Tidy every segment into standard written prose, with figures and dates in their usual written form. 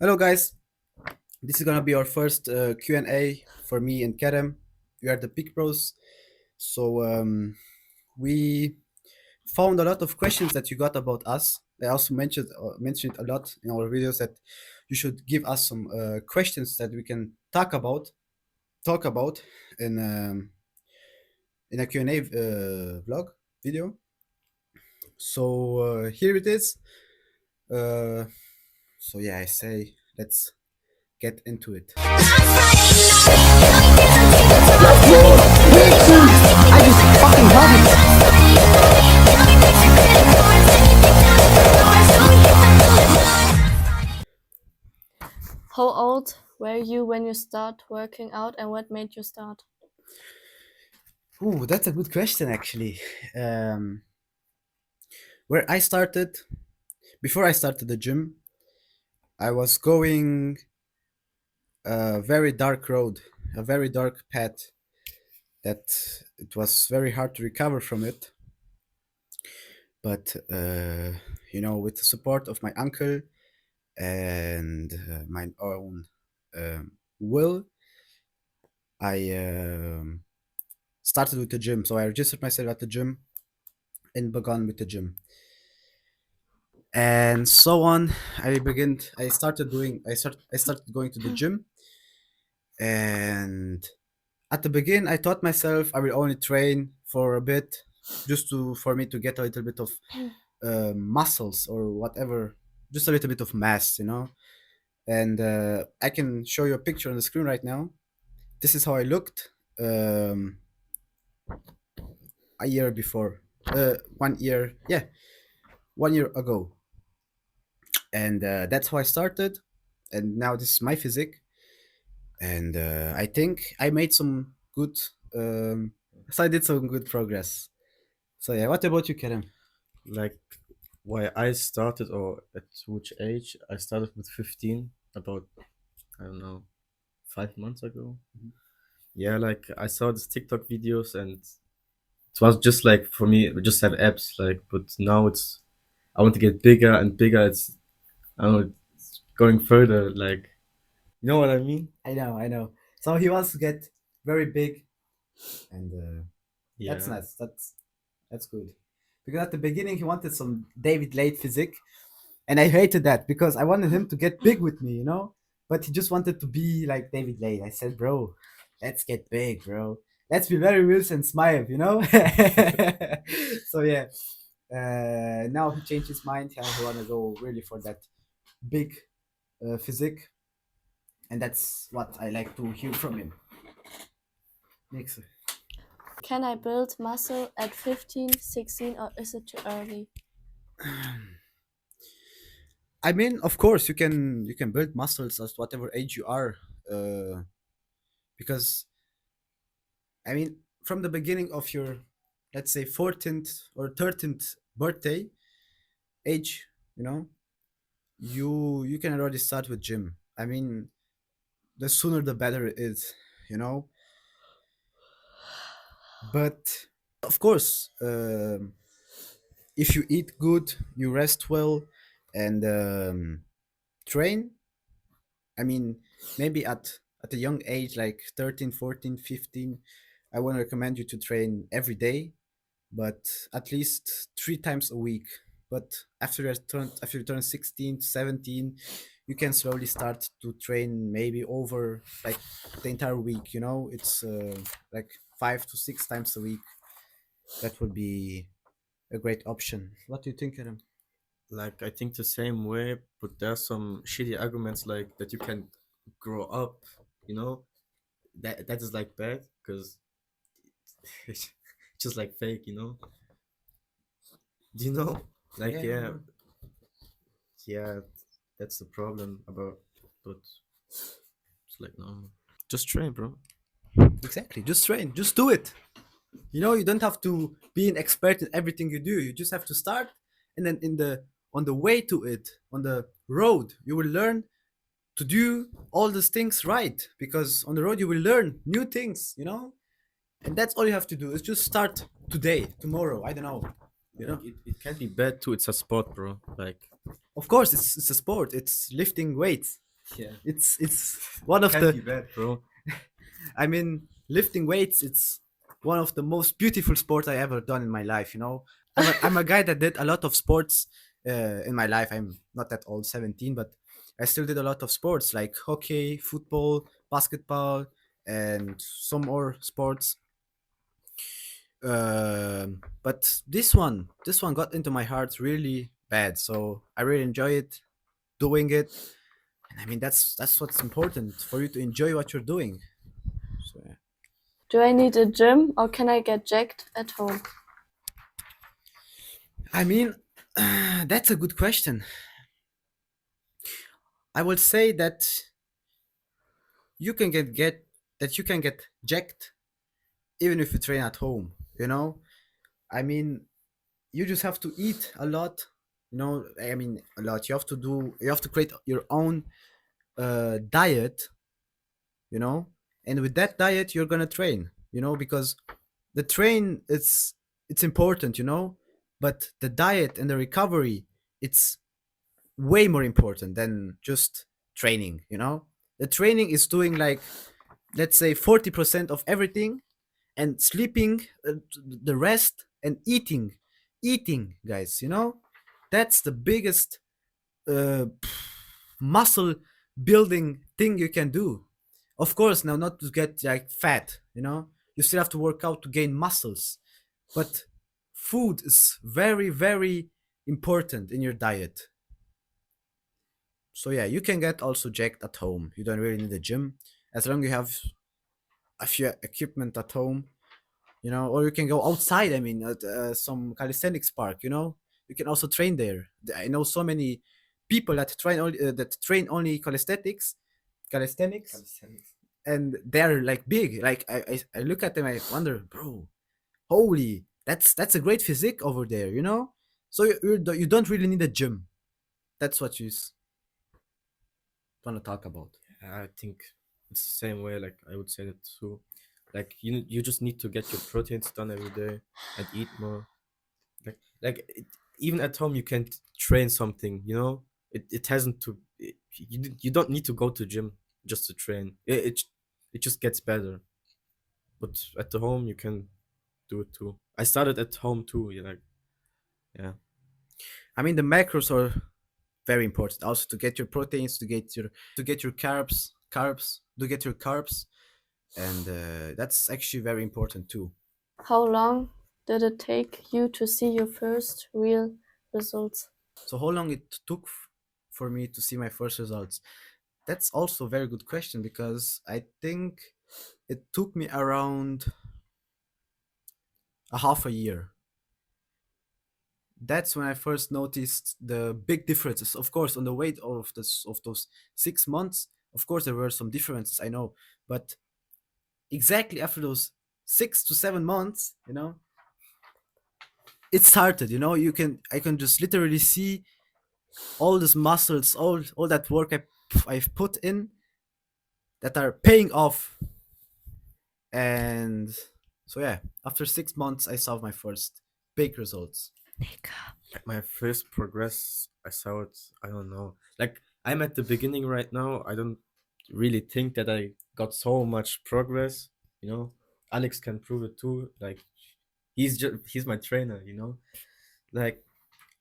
Hello, guys. This is gonna be our first Q&A for me and Kerem. We are the Pick Pros. So we found a lot of questions that you got about us. I also mentioned a lot in our videos that you should give us some questions that we can talk about in in a Q&A vlog video. So here it is. Uh, so yeah, I say let's get into it. How old were you when you start working out, and what made you start? Ooh, that's a good question, actually. Um, where I started, before I started the gym, I was going a very dark road, a very dark path that it was very hard to recover from it. But, with the support of my uncle and my own will, I started with the gym. So I registered myself at the gym and began with the gym. And so on. I started going to the gym, and at the beginning I thought myself I will only train for a bit, just to for me to get a little bit of muscles or whatever, just a little bit of mass. And I can show you a picture on the screen right now. This is how I looked um, a year before, 1 year, yeah, 1 year ago. And that's how I started, and now this is my physique. And I think I made some good. So I did some good progress. So yeah, what about you, Kerem? Like why I started or at which age I started with 15, about I don't know, 5 months ago. Yeah, like I saw these TikTok videos and it was just like for me just have abs, like, but now it's I want to get bigger and bigger. It's I don't know, it's going further, like, you know what I mean? I know. So he wants to get very big, and that's Yeah. nice. That's good. Because at the beginning he wanted some David Late physique, and I hated that because I wanted him to get big with me. But he just wanted to be like David Late. I said, bro, let's get big, bro. Let's be very Wilson Smythe. So yeah. Now he changed his mind. Now he wanna go really for that big physique, and that's what I like to hear from him. Next. Can I build muscle at 15, 16, or is it too early? I mean, of course, you can build muscles at whatever age you are, uh, because I mean, from the beginning of your, let's say, 14th or 13th birthday age, you know, you can already start with gym. I mean, the sooner the better it is, you know. But of course, if you eat good, you rest well, and train. I mean, maybe at a young age, like 13, 14, 15, I want to recommend you to train every day, but at least 3 times a week. But after you turn 16, 17, you can slowly start to train maybe over like the entire week. It's like 5 to 6 times a week. That would be a great option. What do you think, Adam? Like I think the same way, but there's some shitty arguments like that you can grow up, you know? That is like bad because it's just like fake, you know? Do you know? Like, Yeah, no, yeah, no. yeah, that's the problem about, but it's like, no. Just train, bro. Exactly. Just train. Just do it. You don't have to be an expert in everything you do. You just have to start, and then on the way to it, on the road, you will learn to do all these things right. Because on the road, you will learn new things. And that's all you have to do is just start today, tomorrow. I don't know. You Like, know. it can be bad too. It's a sport, bro. Like, Of course, it's a sport. It's lifting weights. Yeah. It's one of Can't be the bad, bro. I mean, lifting weights, it's one of the most beautiful sports I ever done in my life, you know. I'm a guy that did a lot of sports in my life. I'm not that old, 17, but I still did a lot of sports like hockey, football, basketball, and some more sports. But this one got into my heart really bad. So I really enjoy it, doing it. And I mean, that's what's important for you to enjoy what you're doing. So yeah. Do I need a gym or can I get jacked at home? I mean, that's a good question. I would say that you can get jacked even if you train at home. You know, I mean, you just have to eat a lot. You know, I mean, a lot. You have to create your own diet. You know, and with that diet, you're gonna train. You know, because the train it's important. You know, but the diet and the recovery, it's way more important than just training, you know. The training is doing like, let's say, 40% of everything, and sleeping the rest, and eating, guys, you know. That's the biggest muscle building thing you can do. Of course, now, not to get like fat, you know. You still have to work out to gain muscles, but food is very, very important in your diet. So yeah, you can get also jacked at home. You don't really need a gym, as long as you have a few equipment at home, you know. Or you can go outside. I mean, at some calisthenics park. You know, you can also train there. I know so many people that train only calisthenics, Calisthenics. and they're like big. Like I look at them, I wonder, bro, holy, that's a great physique over there. You know, so you don't really need a gym. That's what you want to talk about. I think it's the same way. Like I would say that too. Like you just need to get your proteins done every day and eat more. Even at home you can train something. You know, it hasn't to. You don't need to go to gym just to train. It just gets better. But at the home you can do it too. I started at home too. You like yeah. I mean, the macros are very important. Also, to get your proteins, to get your carbs, and that's actually very important too. How long did it take you to see your first real results? So, how long it took for me to see my first results? That's also a very good question, because I think it took me around a half a year. That's when I first noticed the big differences. Of course, on the weight of those 6 months, of course there were some differences. I know, but exactly after those 6 to 7 months, you know, it started. You know, I can just literally see all these muscles, all that work I've put in, that are paying off. And so yeah, after 6 months, I saw my first big results. My first progress, I saw it. I don't know. Like I'm at the beginning right now. I don't really think that I got so much progress. You know, Alex can prove it too. Like he's my trainer. You know, like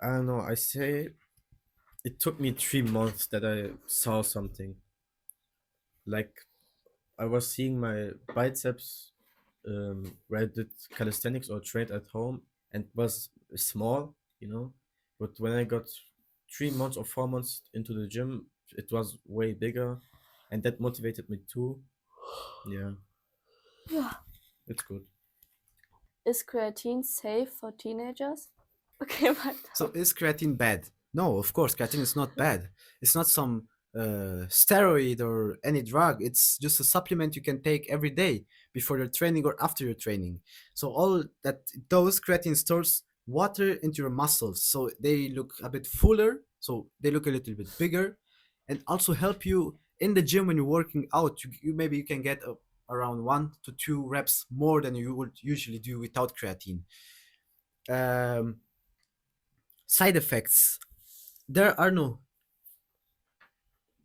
I don't know. I say it took me 3 months that I saw something. Like I was seeing my biceps where I did calisthenics or trained at home and was small, you know. But when I got 3 months or 4 months into the gym, it was way bigger, and that motivated me too. Yeah, Yeah. it's good. Is creatine safe for teenagers? Okay, So weiter. is creatine bad? No, of course, creatine is not bad. It's not some steroid or any drug. It's just a supplement you can take every day before your training or after your training. So all that those creatine stores water into your muscles, so they look a bit fuller, so they look a little bit bigger, and also help you in the gym when you're working out. You maybe you can get around 1 to 2 reps more than you would usually do without creatine. Um, Side effects, there are no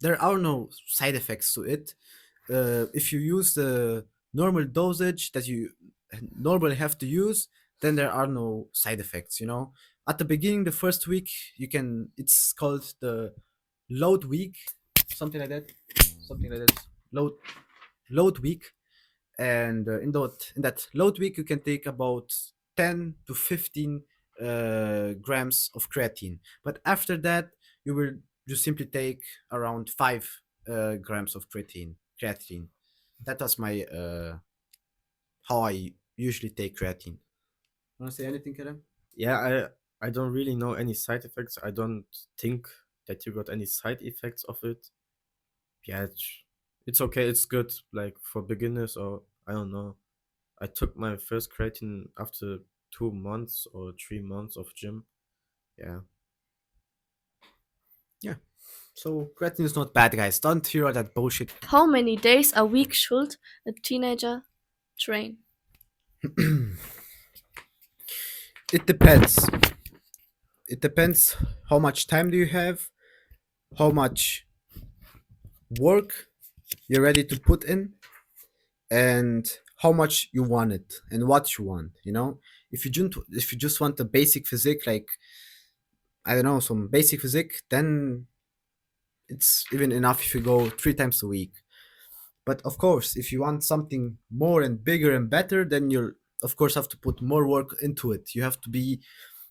there are no side effects to it. If you use the normal dosage that you normally have to use, then there are no side effects. You know, at the beginning, the first week, you can. It's called the load week, something like that, something like that. Load week, and in that load week, you can take about 10 to 15 grams of creatine. But after that, you will just simply take around 5 grams of creatine. That was my how I usually take creatine. Want to say anything, Kerem? Yeah, I don't really know any side effects. I don't think that you got any side effects of it. Yeah, it's okay. It's good, like for beginners, or I don't know. I took my first creatine after 2 months or 3 months of gym. Yeah. Yeah. So creatine is not bad, guys. Don't hear all that bullshit. How many days a week should a teenager train? It depends. It depends how much time do you have, how much work you're ready to put in, and how much you want it and what you want. You know, if you just want a basic physique, like I don't know, some basic physique, then it's even enough if you go 3 times a week. But of course, if you want something more and bigger and better, then you'll of course have to put more work into it. You have to be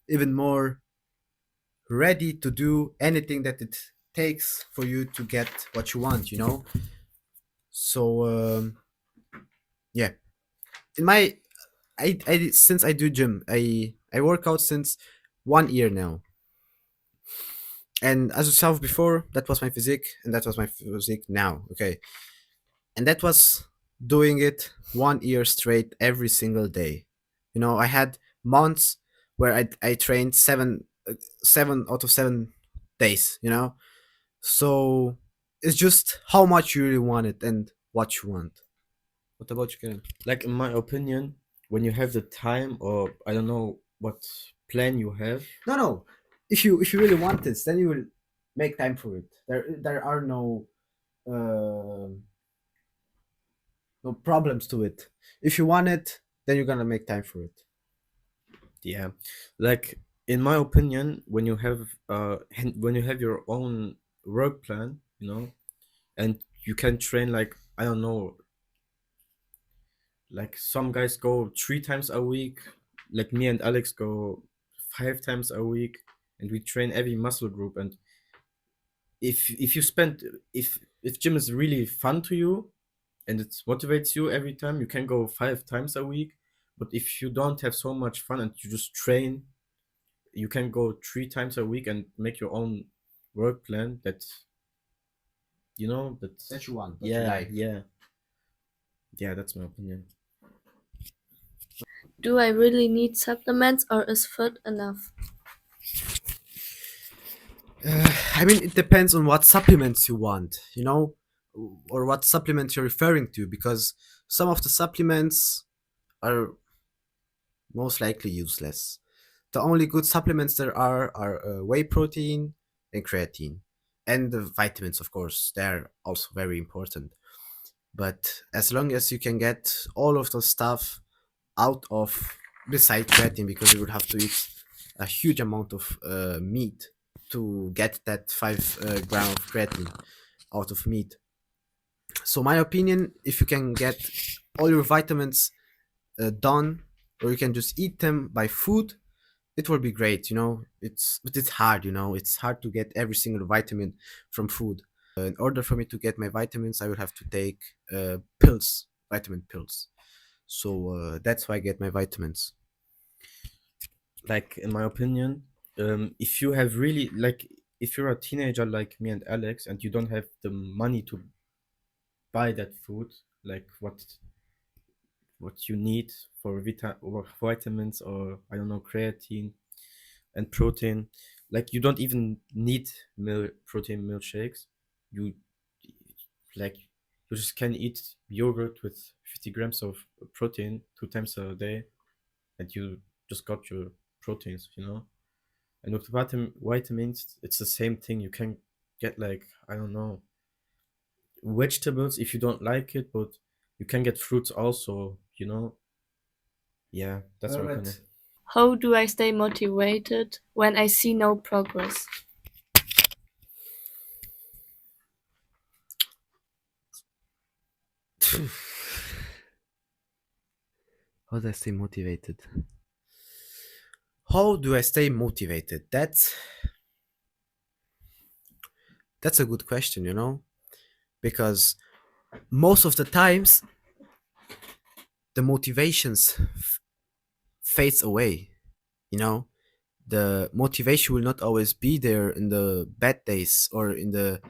even more ready to do anything that it takes for you to get what you want. You know. So yeah, in my I since I do gym, I work out since 1 year now. And as you saw before, that was my physique, and that was my physique now. Okay, and that was doing it 1 year straight every single day. You know, I had months where I trained 7 out of 7 days. You know, so it's just how much you really want it and what you want. What about you, Karen? Like in my opinion, when you have the time, or I don't know what plan you have. No, no. If you really want this, then you will make time for it. There are uh, no problems to it. If you want it, then you're gonna make time for it. Yeah, like in my opinion, when you have your own work plan, and you can train, like I don't know, like some guys go 3 times a week, like me and Alex go 5 times a week, and we train every muscle group. And if you spend if gym is really fun to you and it motivates you every time, you can go 5 times a week. But if you don't have so much fun and you just train, you can go 3 times a week and make your own work plan that that. That you want, that you Yeah, like. yeah, that's my opinion. Do I really need supplements or is food enough? I mean, it depends on what supplements you want, you know, or what supplements you're referring to, because some of the supplements are most likely useless. The only good supplements there are whey protein and creatine, and the vitamins, of course. They're also very important. But as long as you can get all of the stuff out of beside creatine, because you would have to eat a huge amount of meat to get that 5 gram of creatine out of meat. So my opinion, if you can get all your vitamins done, or you can just eat them by food, it will be great. You know, it's hard. You know, it's hard to get every single vitamin from food. In order for me to get my vitamins, I will have to take pills, vitamin pills. So that's why I get my vitamins. Like in my opinion, if you have really, like, if you're a teenager like me and Alex and you don't have the money to buy that food, like what you need for or vitamins, or I don't know, creatine and protein, like you don't even need protein milkshakes. You, like, you just can eat yogurt with 50 grams of protein 2 times a day, and you just got your proteins. And with vitamins, it's the same thing. You can get, like, I don't know. vegetables if you don't like it, but you can get fruits also, you know? Yeah, that's All my right. opinion. How do I stay motivated when I see no progress? How do I stay motivated? How do I stay motivated? That's a good question, you know? Because most of the times the motivations fades away, you know? The motivation will not always be there in the bad days or in the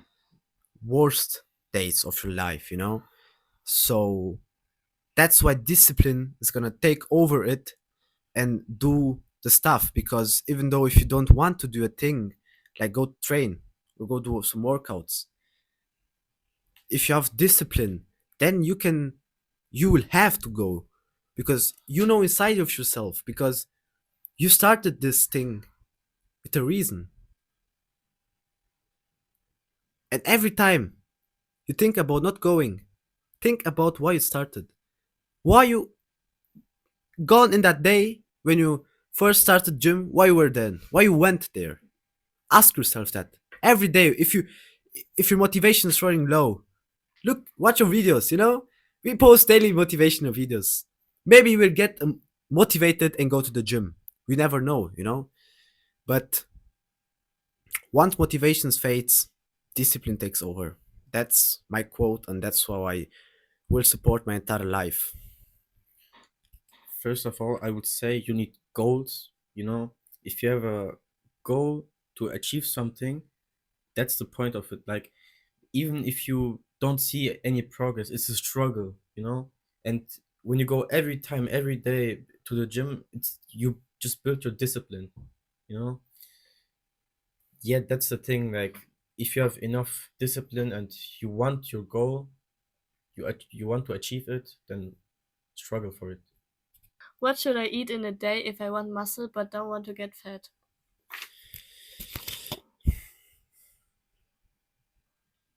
worst days of your life, you know? So that's why discipline is gonna take over it and do the stuff, because even though if you don't want to do a thing like go train or go do some workouts, if you have discipline, then you will have to go, because you know inside of yourself, because you started this thing with a reason. And every time you think about not going, think about why you started, why you gone in that day when you first started gym, why you were then, why you went there. Ask yourself that every day. If your motivation is running low, look, watch your videos, you know? We post daily motivational videos. Maybe you will get motivated and go to the gym. We never know, you know? But once motivation fades, discipline takes over. That's my quote, and that's how I will support my entire life. First of all, I would say you need goals, you know? If you have a goal to achieve something, that's the point of it. Like, even if you don't see any progress, it's a struggle, you know? And when you go every time, every day to the gym, it's you just build your discipline, you know? Yeah, that's the thing. Like, if you have enough discipline and you want your goal, you want to achieve it, then struggle for it. What should I eat in a day if I want muscle but don't want to get fat?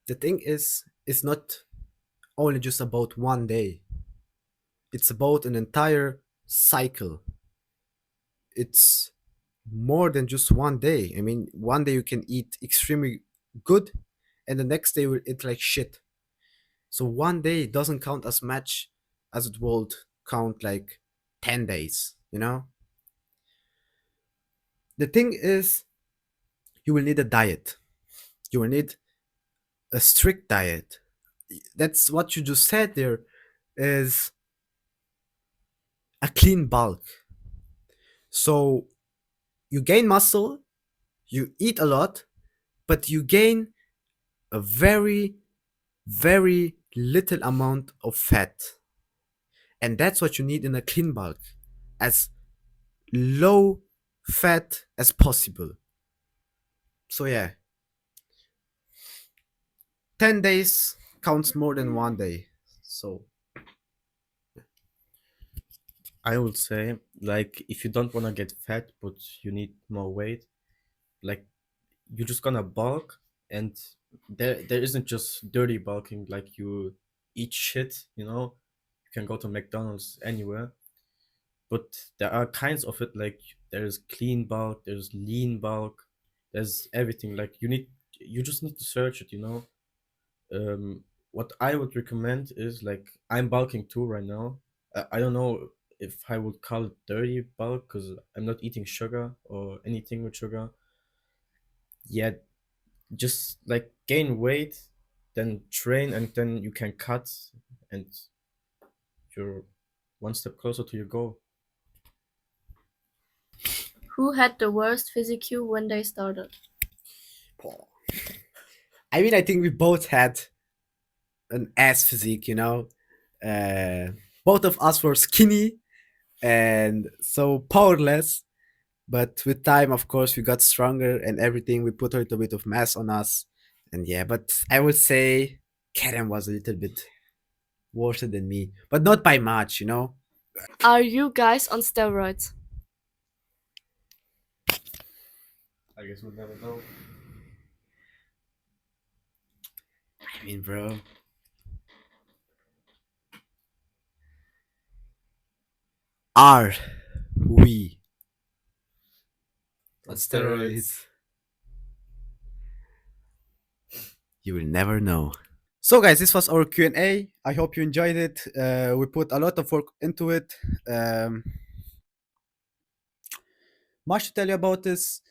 The thing is, it's not only just about one day, it's about an entire cycle. It's more than just one day. I mean, one day you can eat extremely good, and the next day you will eat like shit. So one day doesn't count as much as it would count like 10 days, you know? The thing is, you will need a diet. You will need a strict diet. That's what you just said there, is a clean bulk. So you gain muscle, you eat a lot, but you gain a very, very little amount of fat. And that's what you need in a clean bulk, as low fat as possible. So yeah, 10 days counts more than one day. So I would say, like, if you don't want to get fat but you need more weight, like, you're just gonna bulk, and there isn't just dirty bulking, like you eat shit, you know. You can go to McDonald's anywhere, but there are kinds of it. Like, there's clean bulk, there's lean bulk, there's everything. Like, you just need to search it, you know. What I would recommend is, like, I'm bulking too right now. I don't know if I would call it dirty bulk because I'm not eating sugar or anything with sugar. Yeah, just like gain weight, then train, and then you can cut, and you're one step closer to your goal. Who had the worst physique when they started? I mean, I think we both had an ass physique, you know. Uh, Both of us were skinny and so powerless. But with time, of course, we got stronger and everything. We put a little bit of mass on us. And yeah, but I would say Karen was a little bit worse than me, but not by much, you know. Are you guys on steroids? I guess we'll never know. I mean, bro, Are we On on steroids? You will never know. So, guys, this was our Q&A. I hope you enjoyed it. We put a lot of work into it. Much to tell you about this.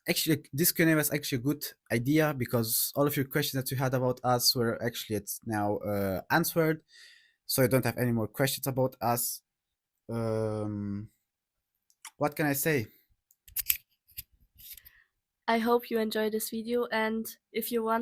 Actually, this Q&A was actually a good idea because all of your questions that you had about us were actually it's now answered. So you don't have any more questions about us. What can I say? I hope you enjoyed this video, and if you want